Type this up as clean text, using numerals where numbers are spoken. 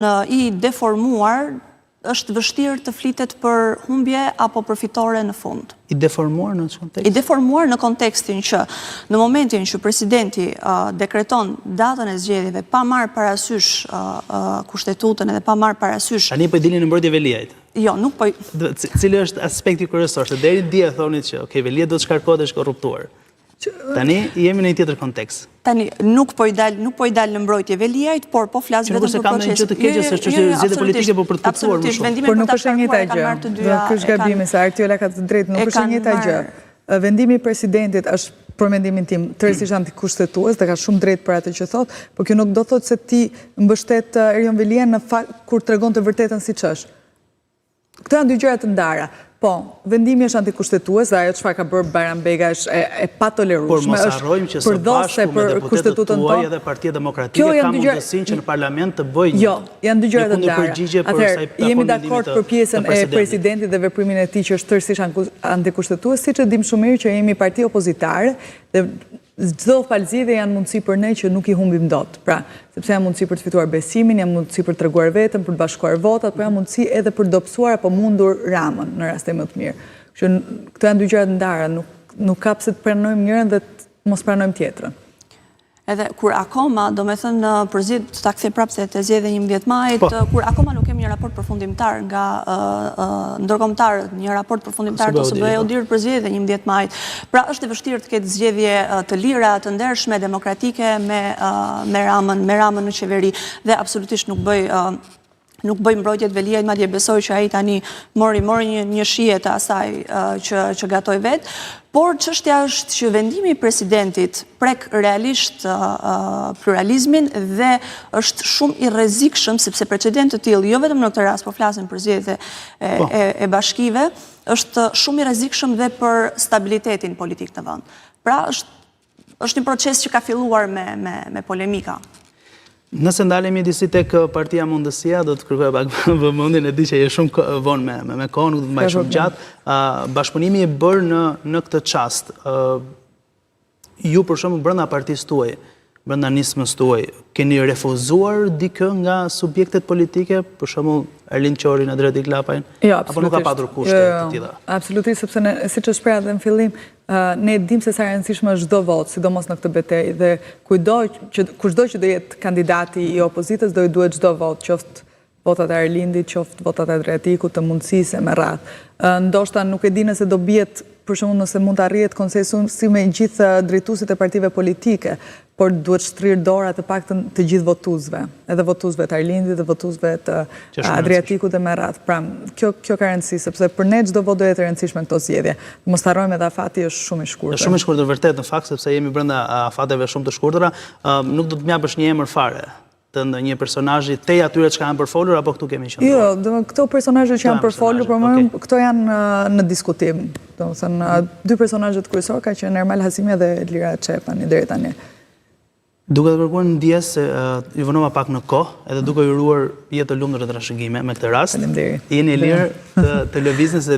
I deformuar, është vështirë të flitet për humbje apo për fitore në fund. I deformuar në kontekst? I deformuar në kontekstin që në momentin që presidenti dekreton datën e zgjedhjeve pa marrë parasysh kushtetutën edhe pa marrë parasysh... Tani po i dilni në mbrojtje Veliajt? Jo, nuk po... Cili është aspekti kryesor? Se deri dje thonit që Velia do të shkarkohet e është korruptuar. Tani jemi në një tjetër kontekst. Tani nuk po i dal në mbrojtje Veliajt, por po flas vetëm për proces. Që kam në një gjë të keqe se çështja e zgjedhjeve politike po për të kuptuar më shumë. Por nuk është e njëjta gjë. Do ky është gabimi se Artiola ka të drejtë, nuk është e njëjta gjë. Vendimi i presidentit është për mendimin tim tërësisht antikushtetues dhe ka shumë drejt për atë që thot, por kjo nuk do thotë se ti mbështet Erion Veliajn në fakt kur tregon të vërtetën siç është. Këto janë dy gjëra të ndara. Po, vendimi është antikushtetues dhe ajo çfarë ka bërë Bayram Bega është e patolerueshme. Por mos harrojmë që së bashku me deputetët tuaj edhe Partia Demokratike ka mundësinë që në parlament të bëjë Jo, janë dy gjëra të ndara. Atëherë, jemi dakord për pjesën e presidentit dhe veprimin e tij që është tërësisht antikushtetues, siç e dim shumë mirë që jemi parti opozitare dhe çdo palëzjedhje janë mundësi për ne që nuk i humbim dot. Pra, sepse janë mundësi për të fituar besimin, janë mundësi për të treguar veten, për të bashkuar votat, por janë mundësi edhe për dobësuar apo mundur Ramën në raste më të mirë. Që këto janë dy gjëra të ndara, nuk ka pse të pranojmë njërin dhe të mos pranojmë tjetrën. Edhe kur akoma, do me thënë përzid, të ta kthem prapë se të zgjedhja 11 majit, kur akoma nuk kemi një raport përfundimtar nga ndërkombëtarët, një raport përfundimtar të OSBE-u për zgjedhjen 11 majit. Pra është e vështirë të ketë zgjedhje të lira, të ndershme, demokratike me Ramën në qeveri dhe absolutisht nuk bëj mbrojtjet Veliajt, madje besoj që ai tani mori një shije të asaj që gatoi vet. Por çështja është që vendimi i presidentit prek realisht pluralizmin dhe është shumë i rrezikshëm sepse precedent të tillë, jo vetëm në këtë rast, po flasim për zgjedhjet e bashkive, është shumë i rrezikshëm dhe për stabilitetin politik në vend. Pra është një proces që ka filluar me polemika. Nëse ndalemi disi tek Partia Mundësia, do të kërkoja pak vëmendjen, e di që je shumë vonë me kohë, nuk do të mbaj shumë gjatë. Bashkëpunimi i bërë në këtë çast, ju për shembull brenda partisë tuaj, brenda nismës tuaj, keni refuzuar dikë nga subjektet politike, për shembull Erlind Qorin, Adreti Klapajn, apo nuk ka patur kushte të tilla? Absolutisht, sepse siç është shprehur edhe në fillim, ne dim se sa e rëndësishme është çdo vot, sidomos në këtë betejë, dhe kushdo që do jetë kandidati i opozitës do i duhet çdo vot, qoftë votat e Erlindit, qoftë votat e Adriatikut, të mundësisë me radhë. Ndoshta nuk e di nëse do bjetë, për shembull nëse mund të arrihet konsensusi me gjithë drejtuesit e partive politike, por duhet shtrirë dora të paktën të gjithë votuesve, edhe votuesve të Erlindit dhe votuesve të Adriatikut dhe me radhë. Pra, kjo ka rëndësi, sepse për ne çdo vot do jetë e rëndësishme në këto zgjedhje. Mos harrojmë edhe afati është shumë i shkurtër. Është shumë i shkurtër vërtet në fakt, sepse jemi brenda afateve shumë të shkurtëra, nuk do të më japësh një emër fare të ndonjë personazhi te atyre që kanë përfolur apo këtu kemi qenë? Jo, këto personazhe që janë përfolur, por më këto janë në diskutim. Domethënë, dy personazhet kryesor ka qenë Ermal Hasimi dhe Lira Çepani deri tani. Duke të kërkuar ndjes se ju vënova pak në kohë, edhe duke ju uruar jetë të lumtur dhe trashëgime me këtë rast. Faleminderit. Jeni lirë të lëvizni